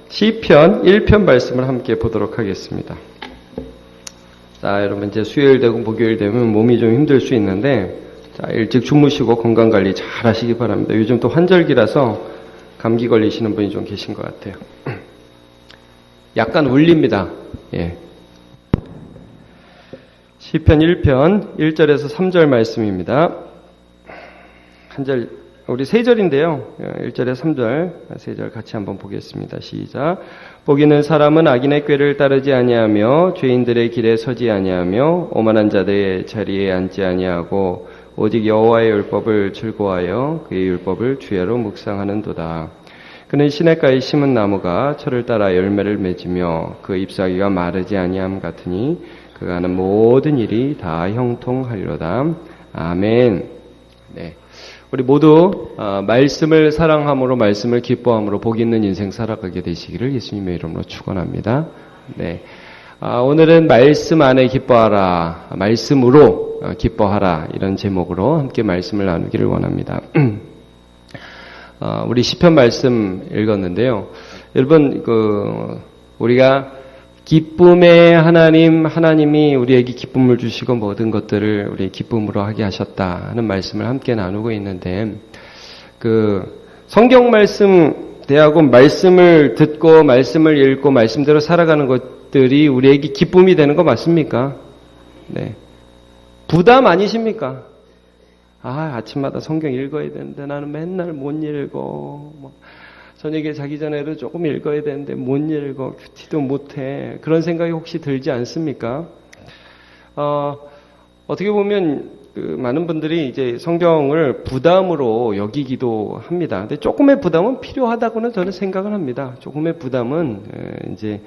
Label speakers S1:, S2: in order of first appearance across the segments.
S1: 시편 1편 말씀을 함께 보도록 하겠습니다. 자, 여러분 이제 수요일 되고 목요일 되면 몸이 좀 힘들 수 있는데, 자, 일찍 주무시고 건강 관리 잘 하시기 바랍니다. 요즘 또 환절기라서 감기 걸리시는 분이 좀 계신 것 같아요. 약간 울립니다. 예. 시편 1편 1절에서 3절 말씀입니다. 우리 3절인데요. 1절에 3절, 3절 같이 한번 보겠습니다. 시작. 보기는 사람은 악인의 꾀를 따르지 아니하며 죄인들의 길에 서지 아니하며 오만한 자들의 자리에 앉지 아니하고 오직 여호와의 율법을 즐거워하여 그의 율법을 주야로 묵상하는도다. 그는 시냇가에 심은 나무가 철을 따라 열매를 맺으며 그 잎사귀가 마르지 아니함 같으니 그가 하는 모든 일이 다 형통하리로다. 아멘. 네. 우리 모두 말씀을 사랑함으로 말씀을 기뻐함으로 복 있는 인생 살아가게 되시기를 예수님의 이름으로 축원합니다. 네. 오늘은 말씀 안에 기뻐하라, 말씀으로 기뻐하라 이런 제목으로 함께 말씀을 나누기를 원합니다. 우리 시편 말씀 읽었는데요. 여러분 우리가 기쁨의 하나님이 우리에게 기쁨을 주시고 모든 것들을 우리 기쁨으로 하게 하셨다 하는 말씀을 함께 나누고 있는데, 성경 말씀 대하고 말씀을 듣고 말씀을 읽고 말씀대로 살아가는 것들이 우리에게 기쁨이 되는 거 맞습니까? 네. 부담 아니십니까? 아침마다 성경 읽어야 되는데 나는 맨날 못 읽어. 저녁에 자기 전에도 조금 읽어야 되는데 못 읽어. 큐티도 못해. 그런 생각이 혹시 들지 않습니까? 어떻게 보면 많은 분들이 이제 성경을 부담으로 여기기도 합니다. 근데 조금의 부담은 필요하다고는 저는 생각을 합니다. 조금의 부담은 이제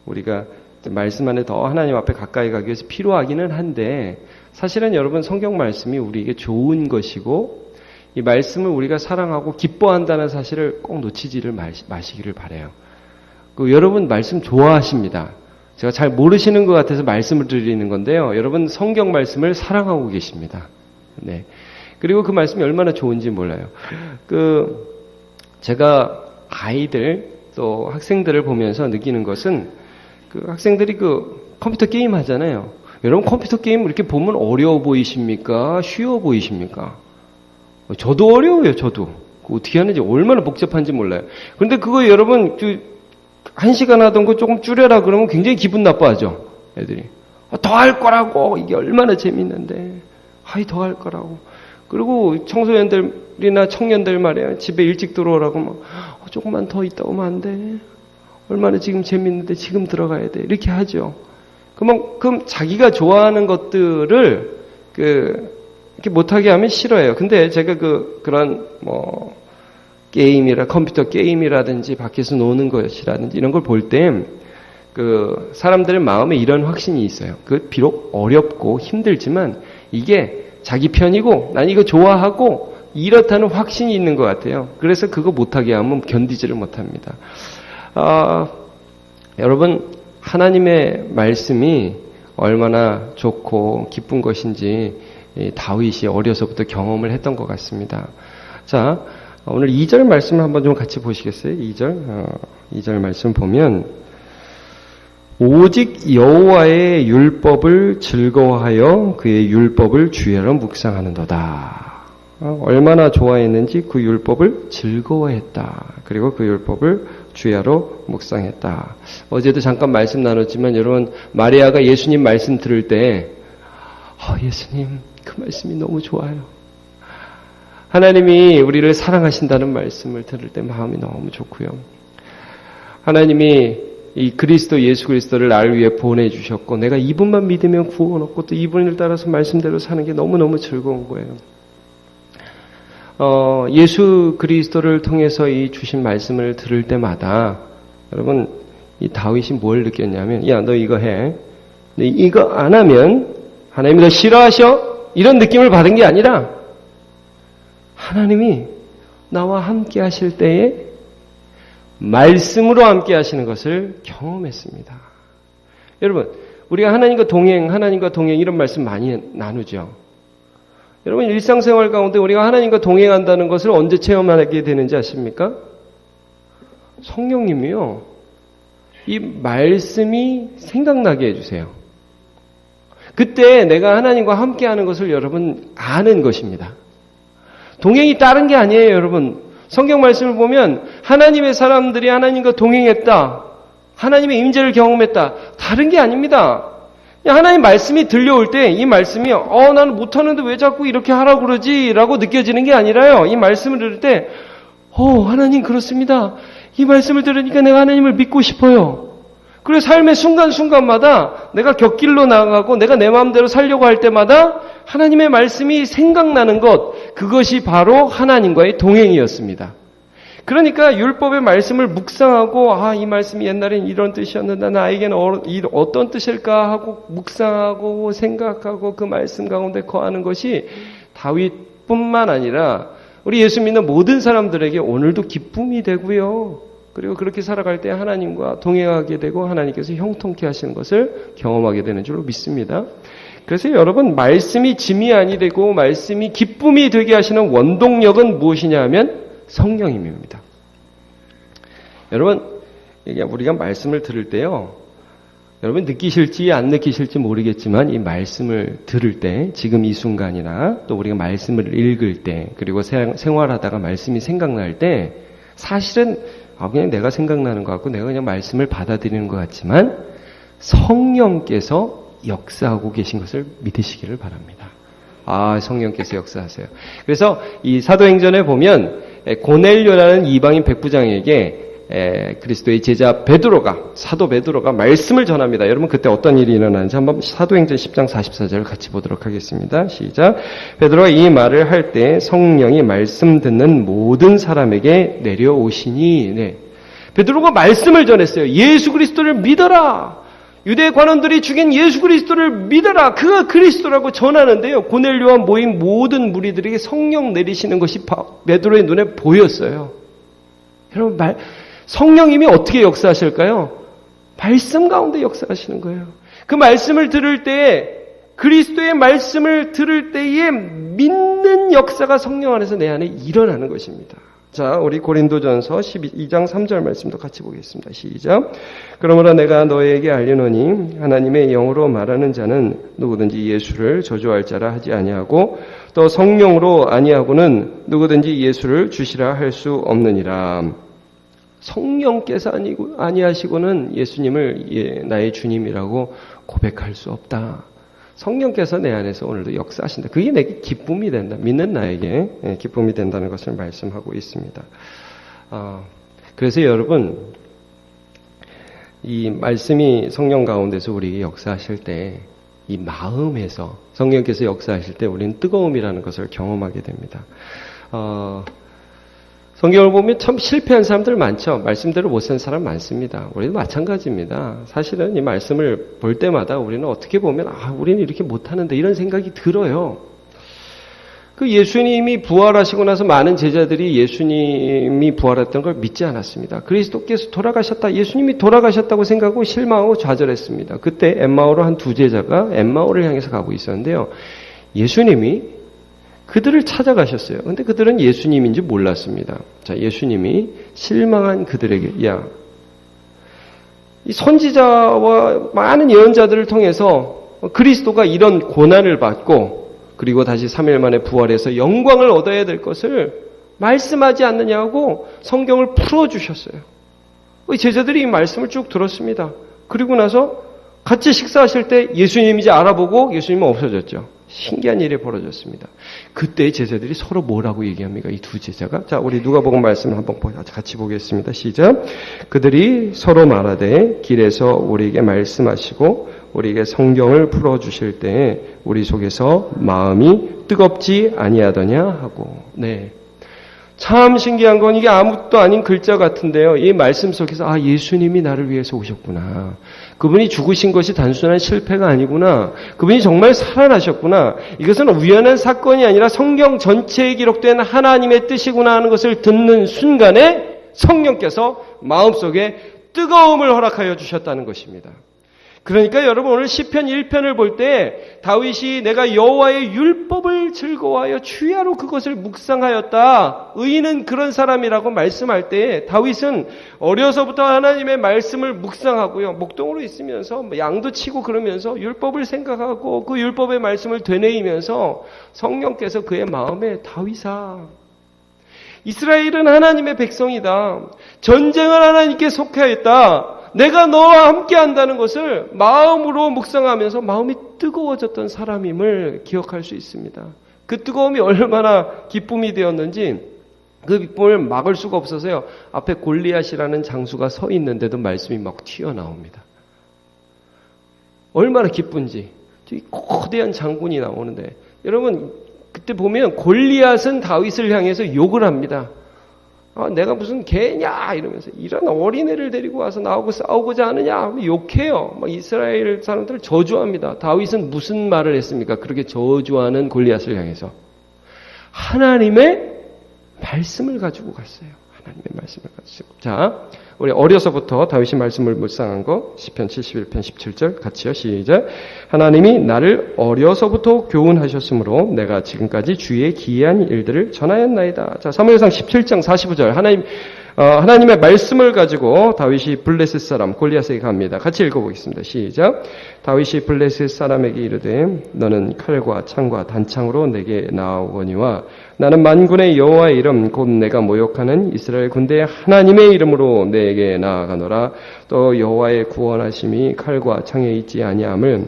S1: 우리가 말씀 안에 더 하나님 앞에 가까이 가기 위해서 필요하기는 한데, 사실은 여러분 성경 말씀이 우리에게 좋은 것이고 이 말씀을 우리가 사랑하고 기뻐한다는 사실을 꼭 놓치지를 마시기를 바라요. 여러분 말씀 좋아하십니다. 제가 잘 모르시는 것 같아서 말씀을 드리는 건데요. 여러분 성경 말씀을 사랑하고 계십니다. 네. 그리고 그 말씀이 얼마나 좋은지 몰라요. 제가 아이들 또 학생들을 보면서 느끼는 것은 학생들이 컴퓨터 게임 하잖아요. 여러분 컴퓨터 게임 이렇게 보면 어려워 보이십니까? 쉬워 보이십니까? 저도 어려워요, 저도. 어떻게 하는지 얼마나 복잡한지 몰라요. 그런데 그거 여러분, 1시간 하던 거 조금 줄여라 그러면 굉장히 기분 나빠하죠, 애들이. 더 할 거라고! 이게 얼마나 재밌는데. 더 할 거라고. 그리고 청소년들이나 청년들 말이에요. 집에 일찍 들어오라고 조금만 더 있다 오면 안 돼. 얼마나 지금 재밌는데 지금 들어가야 돼. 이렇게 하죠. 그만큼 자기가 좋아하는 것들을 이렇게 못하게 하면 싫어해요. 근데 제가 그런 컴퓨터 게임이라든지 밖에서 노는 것이라든지 이런 걸 볼 때 사람들의 마음에 이런 확신이 있어요. 비록 어렵고 힘들지만 이게 자기 편이고 난 이거 좋아하고 이렇다는 확신이 있는 것 같아요. 그래서 그거 못하게 하면 견디지를 못합니다. 여러분 하나님의 말씀이 얼마나 좋고 기쁜 것인지 다윗이 어려서부터 경험을 했던 것 같습니다. 자, 오늘 2절 말씀을 한번 좀 같이 보시겠어요? 2절 말씀 보면 오직 여호와의 율법을 즐거워하여 그의 율법을 주야로 묵상하는도다. 얼마나 좋아했는지 그 율법을 즐거워했다. 그리고 그 율법을 주야로 묵상했다. 어제도 잠깐 말씀 나눴지만 여러분 마리아가 예수님 말씀 들을 때 예수님 그 말씀이 너무 좋아요. 하나님이 우리를 사랑하신다는 말씀을 들을 때 마음이 너무 좋고요. 하나님이 이 그리스도 예수 그리스도를 나를 위해 보내주셨고 내가 이분만 믿으면 구원 얻고 또 이분을 따라서 말씀대로 사는 게 너무너무 즐거운 거예요. 예수 그리스도를 통해서 이 주신 말씀을 들을 때마다 여러분 이 다윗이 뭘 느꼈냐면 야 너 이거 해. 너 이거 안 하면 하나님이 너 싫어하셔? 이런 느낌을 받은 게 아니라 하나님이 나와 함께 하실 때에 말씀으로 함께 하시는 것을 경험했습니다. 여러분 우리가 하나님과 동행 이런 말씀 많이 나누죠. 여러분 일상생활 가운데 우리가 하나님과 동행한다는 것을 언제 체험하게 되는지 아십니까? 성령님이요, 이 말씀이 생각나게 해주세요. 그때 내가 하나님과 함께하는 것을 여러분 아는 것입니다. 동행이 다른 게 아니에요, 여러분. 성경 말씀을 보면 하나님의 사람들이 하나님과 동행했다, 하나님의 임재를 경험했다, 다른 게 아닙니다. 하나님 말씀이 들려올 때 이 말씀이 나는 못하는데 왜 자꾸 이렇게 하라고 그러지? 라고 느껴지는 게 아니라요. 이 말씀을 들을 때 하나님 그렇습니다. 이 말씀을 들으니까 내가 하나님을 믿고 싶어요. 그리고 삶의 순간순간마다 내가 곁길로 나가고 내가 내 마음대로 살려고 할 때마다 하나님의 말씀이 생각나는 것, 그것이 바로 하나님과의 동행이었습니다. 그러니까 율법의 말씀을 묵상하고 이 말씀이 옛날엔 이런 뜻이었는데 나에게는 어떤 뜻일까 하고 묵상하고 생각하고 그 말씀 가운데 거하는 것이 다윗뿐만 아니라 우리 예수 믿는 모든 사람들에게 오늘도 기쁨이 되고요. 그리고 그렇게 살아갈 때 하나님과 동행하게 되고 하나님께서 형통케 하시는 것을 경험하게 되는 줄로 믿습니다. 그래서 여러분, 말씀이 짐이 아니 되고 말씀이 기쁨이 되게 하시는 원동력은 무엇이냐 하면 성령님입니다. 여러분, 우리가 말씀을 들을 때요, 여러분 느끼실지 안 느끼실지 모르겠지만 이 말씀을 들을 때, 지금 이 순간이나 또 우리가 말씀을 읽을 때, 그리고 생활하다가 말씀이 생각날 때 사실은 그냥 내가 생각나는 것 같고 내가 그냥 말씀을 받아들이는 것 같지만 성령께서 역사하고 계신 것을 믿으시기를 바랍니다. 성령께서 역사하세요. 그래서 이 사도행전에 보면 고넬료라는 이방인 백부장에게 그리스도의 제자 사도 베드로가 말씀을 전합니다. 여러분, 그때 어떤 일이 일어나는지 한번 사도행전 10장 44절을 같이 보도록 하겠습니다. 시작. 베드로가 이 말을 할 때 성령이 말씀 듣는 모든 사람에게 내려오시니, 베드로가 말씀을 전했어요. 예수 그리스도를 믿어라. 유대 관원들이 죽인 예수 그리스도를 믿어라. 그가 그리스도라고 전하는데요, 고넬료와 모인 모든 무리들에게 성령 내리시는 것이 베드로의 눈에 보였어요. 여러분, 성령님이 어떻게 역사하실까요? 말씀 가운데 역사하시는 거예요. 그 말씀을 들을 때에, 그리스도의 말씀을 들을 때에 믿는 역사가 성령 안에서 내 안에 일어나는 것입니다. 자, 우리 고린도전서 12장 3절 말씀도 같이 보겠습니다. 시작. 그러므로 내가 너에게 알리노니 하나님의 영으로 말하는 자는 누구든지 예수를 저주할 자라 하지 아니하고 또 성령으로 아니하고는 누구든지 예수를 주시라 할 수 없느니라. 성령께서 아니하시고는 예수님을 나의 주님이라고 고백할 수 없다. 성령께서 내 안에서 오늘도 역사하신다. 그게 내게 기쁨이 된다. 믿는 나에게 기쁨이 된다는 것을 말씀하고 있습니다. 그래서 여러분, 이 말씀이 성령 가운데서 우리에게 역사하실 때 이 마음에서 성령께서 역사하실 때 우리는 뜨거움이라는 것을 경험하게 됩니다. 성경을 보면 참 실패한 사람들 많죠. 말씀대로 못 산 사람 많습니다. 우리도 마찬가지입니다. 사실은 이 말씀을 볼 때마다 우리는 어떻게 보면 우리는 이렇게 못하는데 이런 생각이 들어요. 그 예수님이 부활하시고 나서 많은 제자들이 예수님이 부활했던 걸 믿지 않았습니다. 그리스도께서 돌아가셨다, 예수님이 돌아가셨다고 생각하고 실망하고 좌절했습니다. 그때 엠마오로 한 두 제자가 엠마오를 향해서 가고 있었는데요, 예수님이 그들을 찾아가셨어요. 근데 그들은 예수님인지 몰랐습니다. 자, 예수님이 실망한 그들에게, 이 선지자와 많은 예언자들을 통해서 그리스도가 이런 고난을 받고 그리고 다시 3일 만에 부활해서 영광을 얻어야 될 것을 말씀하지 않느냐고 성경을 풀어주셨어요. 제자들이 이 말씀을 쭉 들었습니다. 그리고 나서 같이 식사하실 때 예수님인지 알아보고 예수님은 없어졌죠. 신기한 일이 벌어졌습니다. 그때 제자들이 서로 뭐라고 얘기합니까? 이 두 제자가. 자, 우리 누가복음 말씀을 한번 같이 보겠습니다. 시작. 그들이 서로 말하되 길에서 우리에게 말씀하시고 우리에게 성경을 풀어주실 때에 우리 속에서 마음이 뜨겁지 아니하더냐 하고. 참 신기한 건 이게 아무것도 아닌 글자 같은데요, 이 말씀 속에서 예수님이 나를 위해서 오셨구나. 그분이 죽으신 것이 단순한 실패가 아니구나. 그분이 정말 살아나셨구나. 이것은 우연한 사건이 아니라 성경 전체에 기록된 하나님의 뜻이구나 하는 것을 듣는 순간에 성령께서 마음속에 뜨거움을 허락하여 주셨다는 것입니다. 그러니까 여러분 오늘 시편 1편을 볼 때 다윗이 내가 여호와의 율법을 즐거워하여 주야로 그것을 묵상하였다. 의인은 그런 사람이라고 말씀할 때 다윗은 어려서부터 하나님의 말씀을 묵상하고요. 목동으로 있으면서 양도 치고 그러면서 율법을 생각하고 그 율법의 말씀을 되뇌이면서 성령께서 그의 마음에 다윗아 이스라엘은 하나님의 백성이다. 전쟁을 하나님께 속하였다. 내가 너와 함께 한다는 것을 마음으로 묵상하면서 마음이 뜨거워졌던 사람임을 기억할 수 있습니다. 그 뜨거움이 얼마나 기쁨이 되었는지 그 기쁨을 막을 수가 없어서요. 앞에 골리앗이라는 장수가 서 있는데도 말씀이 막 튀어나옵니다. 얼마나 기쁜지. 거대한 장군이 나오는데 여러분 그때 보면 골리앗은 다윗을 향해서 욕을 합니다. 내가 무슨 개냐 이러면서 이런 어린애를 데리고 와서 나하고 싸우고자 하느냐 욕해요. 막 이스라엘 사람들을 저주합니다. 다윗은 무슨 말을 했습니까? 그렇게 저주하는 골리앗을 향해서 하나님의 말씀을 가지고 갔어요. 하나님의 말씀을 가지고. 자, 우리 어려서부터 다윗이 말씀을 묵상한 거 시편 71편 17절 같이요. 시작. 하나님이 나를 어려서부터 교훈하셨으므로 내가 지금까지 주의 기이한 일들을 전하였나이다. 자, 사무엘상 17장 45절 하나님의 말씀을 가지고 다윗이 블레셋 사람 골리앗에게 갑니다. 같이 읽어보겠습니다. 시작. 다윗이 블레셋 사람에게 이르되 너는 칼과 창과 단창으로 내게 나아오거니와 나는 만군의 여호와의 이름 곧 내가 모욕하는 이스라엘 군대의 하나님의 이름으로 내게 나아가노라. 또 여호와의 구원하심이 칼과 창에 있지 아니함을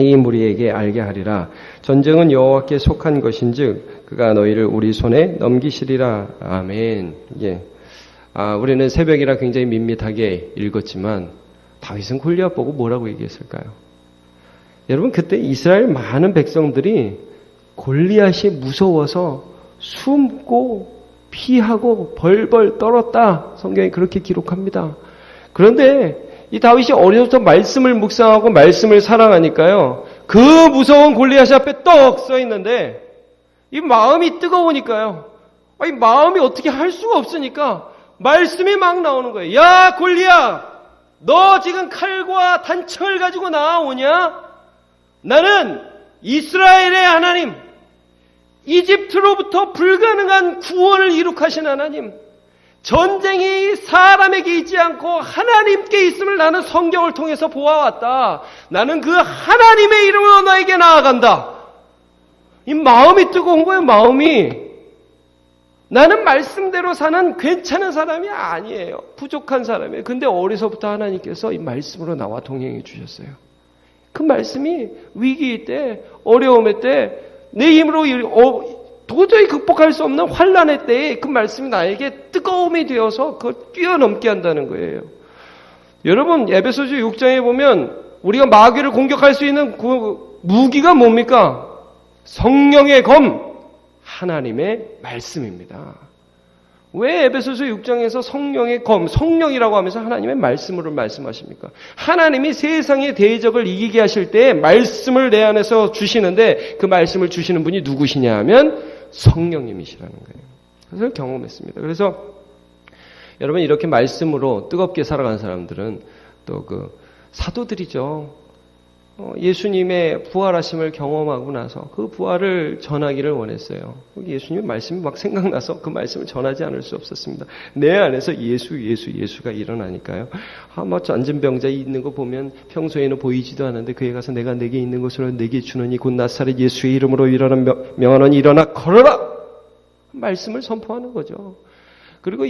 S1: 이 무리에게 알게 하리라. 전쟁은 여호와께 속한 것인즉 그가 너희를 우리 손에 넘기시리라. 아멘. 예. 우리는 새벽이라 굉장히 밋밋하게 읽었지만 다윗은 골리앗 보고 뭐라고 얘기했을까요? 여러분 그때 이스라엘 많은 백성들이 골리앗이 무서워서 숨고 피하고 벌벌 떨었다. 성경이 그렇게 기록합니다. 그런데 이 다윗이 어려서부터 말씀을 묵상하고 말씀을 사랑하니까요. 그 무서운 골리앗 앞에 떡 써 있는데 이 마음이 뜨거우니까요. 이 마음이 어떻게 할 수가 없으니까 말씀이 막 나오는 거예요. 야 골리앗 너 지금 칼과 단창을 가지고 나오냐? 나는 이스라엘의 하나님 이집트로부터 불가능한 구원을 이룩하신 하나님 전쟁이 사람에게 있지 않고 하나님께 있음을 나는 성경을 통해서 보아왔다. 나는 그 하나님의 이름으로 너에게 나아간다. 이 마음이 뜨거운 거예요. 마음이. 나는 말씀대로 사는 괜찮은 사람이 아니에요. 부족한 사람이에요. 근데 어려서부터 하나님께서 이 말씀으로 나와 동행해 주셨어요. 그 말씀이 위기 때, 어려움의 때, 내 힘으로 도저히 극복할 수 없는 환난의 때에 그 말씀이 나에게 뜨거움이 되어서 그걸 뛰어넘게 한다는 거예요. 여러분 에베소서 6장에 보면 우리가 마귀를 공격할 수 있는 그 무기가 뭡니까? 성령의 검, 하나님의 말씀입니다. 왜 에베소서 6장에서 성령의 검, 성령이라고 하면서 하나님의 말씀으로 말씀하십니까? 하나님이 세상의 대적을 이기게 하실 때 말씀을 내 안에서 주시는데 그 말씀을 주시는 분이 누구시냐 하면 성령님이시라는 거예요. 그래서 경험했습니다. 그래서 여러분 이렇게 말씀으로 뜨겁게 살아간 사람들은 또 그 사도들이죠. 예수님의 부활하심을 경험하고 나서 그 부활을 전하기를 원했어요. 예수님 말씀이 막 생각나서 그 말씀을 전하지 않을 수 없었습니다. 내 안에서 예수가 일어나니까요. 앉은 병자 있는 거 보면 평소에는 보이지도 않는데 그에 가서 내가 내게 있는 것으로 내게 주느니 곧 나사렛 예수의 이름으로 일어나는 명하노니 일어나 걸어라! 말씀을 선포하는 거죠. 그리고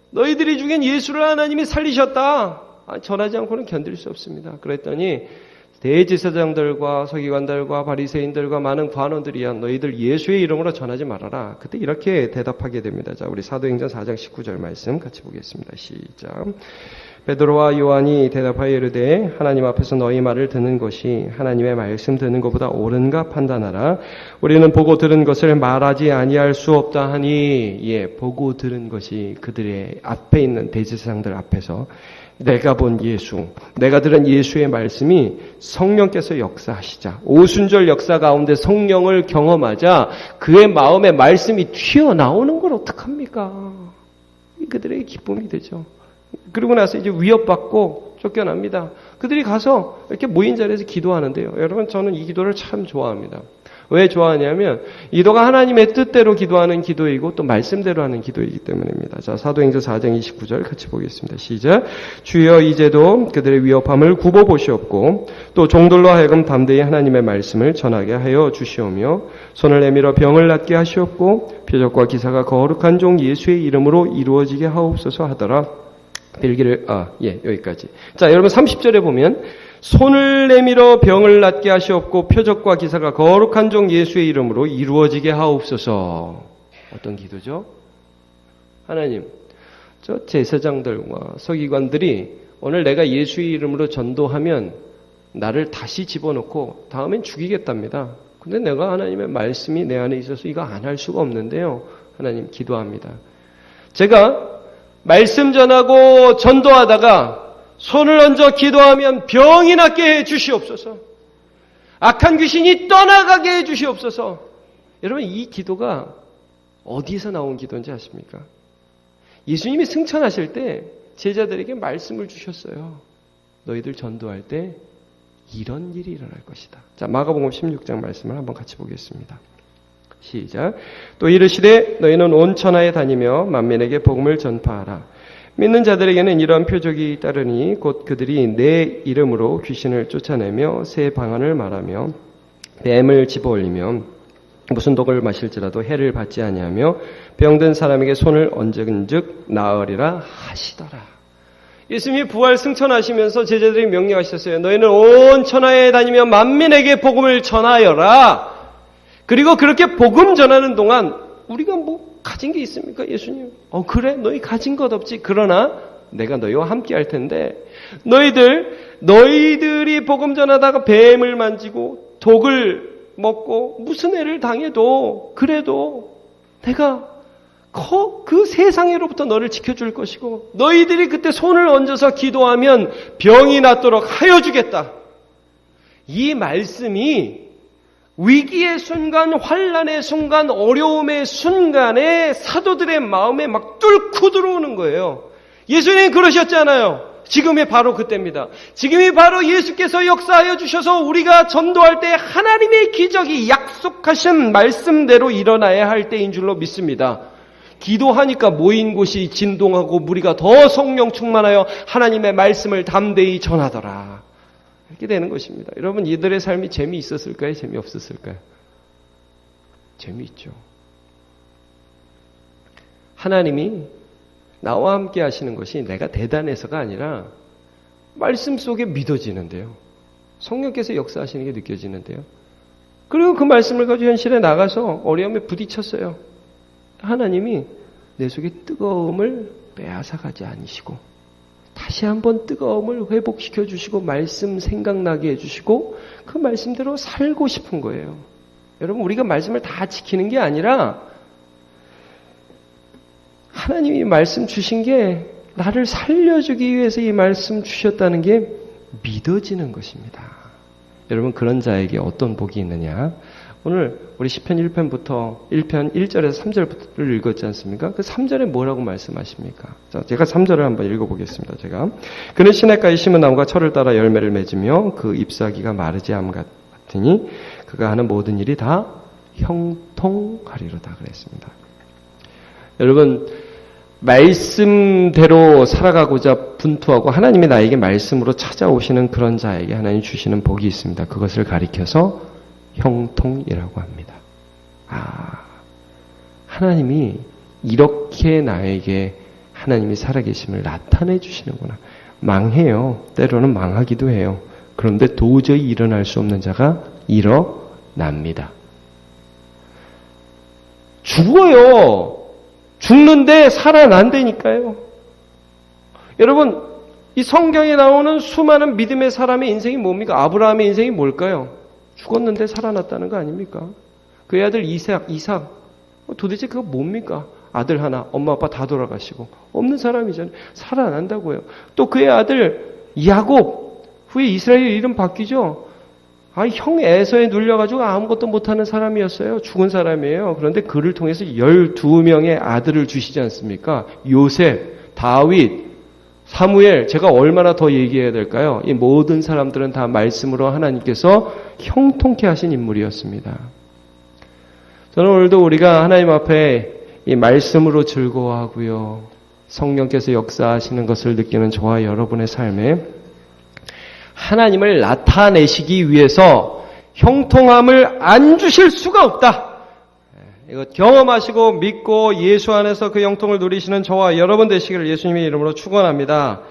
S1: 너희들이 죽인 예수를 하나님이 살리셨다. 전하지 않고는 견딜 수 없습니다. 그랬더니 대제사장들과 서기관들과 바리새인들과 많은 관원들이야 너희들 예수의 이름으로 전하지 말아라. 그때 이렇게 대답하게 됩니다. 자, 우리 사도행전 4장 19절 말씀 같이 보겠습니다. 시작. 베드로와 요한이 대답하여 이르되 하나님 앞에서 너희 말을 듣는 것이 하나님의 말씀 듣는 것보다 옳은가 판단하라. 우리는 보고 들은 것을 말하지 아니할 수 없다 하니 보고 들은 것이 그들의 앞에 있는 대제사장들 앞에서 내가 본 예수, 내가 들은 예수의 말씀이 성령께서 역사하시자 오순절 역사 가운데 성령을 경험하자 그의 마음에 말씀이 튀어나오는 걸 어떡합니까? 그들에게 기쁨이 되죠. 그러고 나서 이제 위협받고 쫓겨납니다. 그들이 가서 이렇게 모인 자리에서 기도하는데요. 여러분, 저는 이 기도를 참 좋아합니다. 왜 좋아하냐면 이 기도가 하나님의 뜻대로 기도하는 기도이고 또 말씀대로 하는 기도이기 때문입니다. 자, 사도행전 4장 29절 같이 보겠습니다. 시작. 주여 이제도 그들의 위협함을 굽어보시옵고 또 종들로 하여금 담대히 하나님의 말씀을 전하게 하여 주시오며 손을 내밀어 병을 낫게 하시옵고 표적과 기사가 거룩한 종 예수의 이름으로 이루어지게 하옵소서 하더라. 빌기를 여기까지. 자, 여러분 30절에 보면 손을 내밀어 병을 낫게 하시옵고 표적과 기사가 거룩한 종 예수의 이름으로 이루어지게 하옵소서. 어떤 기도죠? 하나님, 저 제사장들과 서기관들이 오늘 내가 예수의 이름으로 전도하면 나를 다시 집어넣고 다음엔 죽이겠답니다. 근데 내가 하나님의 말씀이 내 안에 있어서 이거 안 할 수가 없는데요. 하나님 기도합니다. 제가 말씀 전하고 전도하다가 손을 얹어 기도하면 병이 낫게 해 주시옵소서. 악한 귀신이 떠나가게 해 주시옵소서. 여러분, 이 기도가 어디서 나온 기도인지 아십니까? 예수님이 승천하실 때 제자들에게 말씀을 주셨어요. 너희들 전도할 때 이런 일이 일어날 것이다. 자, 마가복음 16장 말씀을 한번 같이 보겠습니다. 시작. 또 이르시되 너희는 온 천하에 다니며 만민에게 복음을 전파하라. 믿는 자들에게는 이러한 표적이 따르니 곧 그들이 내 이름으로 귀신을 쫓아내며 새 방언을 말하며 뱀을 집어올리며 무슨 독을 마실지라도 해를 받지 아니하며 병든 사람에게 손을 얹은즉 나으리라 하시더라. 예수님이 부활 승천하시면서 제자들이 명령하셨어요. 너희는 온 천하에 다니며 만민에게 복음을 전하여라. 그리고 그렇게 복음 전하는 동안 우리가 가진 게 있습니까, 예수님? 그래? 너희 가진 것 없지. 그러나 내가 너희와 함께 할 텐데 너희들이 복음 전하다가 뱀을 만지고 독을 먹고 무슨 애를 당해도 그래도 내가 그 세상으로부터 너를 지켜줄 것이고 너희들이 그때 손을 얹어서 기도하면 병이 낫도록 하여 주겠다. 이 말씀이 위기의 순간, 환난의 순간, 어려움의 순간에 사도들의 마음에 막 뚫고 들어오는 거예요. 예수님이 그러셨잖아요. 지금이 바로 그때입니다. 지금이 바로 예수께서 역사하여 주셔서 우리가 전도할 때 하나님의 기적이 약속하신 말씀대로 일어나야 할 때인 줄로 믿습니다. 기도하니까 모인 곳이 진동하고 무리가 더 성령 충만하여 하나님의 말씀을 담대히 전하더라. 이렇게 되는 것입니다. 여러분, 이들의 삶이 재미있었을까요? 재미없었을까요? 재미있죠. 하나님이 나와 함께 하시는 것이 내가 대단해서가 아니라 말씀 속에 믿어지는데요. 성령께서 역사하시는 게 느껴지는데요. 그리고 그 말씀을 가지고 현실에 나가서 어려움에 부딪혔어요. 하나님이 내 속에 뜨거움을 빼앗아가지 않으시고 다시 한번 뜨거움을 회복시켜 주시고 말씀 생각나게 해주시고 그 말씀대로 살고 싶은 거예요. 여러분, 우리가 말씀을 다 지키는 게 아니라 하나님이 말씀 주신 게 나를 살려주기 위해서 이 말씀 주셨다는 게 믿어지는 것입니다. 여러분, 그런 자에게 어떤 복이 있느냐? 오늘 우리 시편 1편부터 1편 1절에서 3절을 읽었지 않습니까? 그 3절에 뭐라고 말씀하십니까? 자, 제가 3절을 한번 읽어보겠습니다. 제가 그는 시냇가에 심은 나무가 철을 따라 열매를 맺으며 그 잎사귀가 마르지 않음 같으니 그가 하는 모든 일이 다 형통하리로다 그랬습니다. 여러분, 말씀대로 살아가고자 분투하고 하나님이 나에게 말씀으로 찾아오시는 그런 자에게 하나님 주시는 복이 있습니다. 그것을 가리켜서 형통이라고 합니다. 하나님이 이렇게 나에게 하나님이 살아계심을 나타내 주시는구나. 망해요. 때로는 망하기도 해요. 그런데 도저히 일어날 수 없는 자가 일어납니다. 죽어요. 죽는데 살아난다니까요. 여러분, 이 성경에 나오는 수많은 믿음의 사람의 인생이 뭡니까? 아브라함의 인생이 뭘까요? 죽었는데 살아났다는 거 아닙니까? 그의 아들 이삭, 도대체 그거 뭡니까? 아들 하나, 엄마 아빠 다 돌아가시고 없는 사람이잖아요. 살아난다고요. 또 그의 아들 야곱, 후에 이스라엘 이름 바뀌죠. 형 에서에 눌려가지고 아무것도 못하는 사람이었어요. 죽은 사람이에요. 그런데 그를 통해서 12명의 아들을 주시지 않습니까? 요셉, 다윗, 사무엘, 제가 얼마나 더 얘기해야 될까요? 이 모든 사람들은 다 말씀으로 하나님께서 형통케 하신 인물이었습니다. 저는 오늘도 우리가 하나님 앞에 이 말씀으로 즐거워하고요. 성령께서 역사하시는 것을 느끼는 저와 여러분의 삶에 하나님을 나타내시기 위해서 형통함을 안 주실 수가 없다. 이거 경험하시고 믿고 예수 안에서 그 형통을 누리시는 저와 여러분 되시기를 예수님의 이름으로 축원합니다.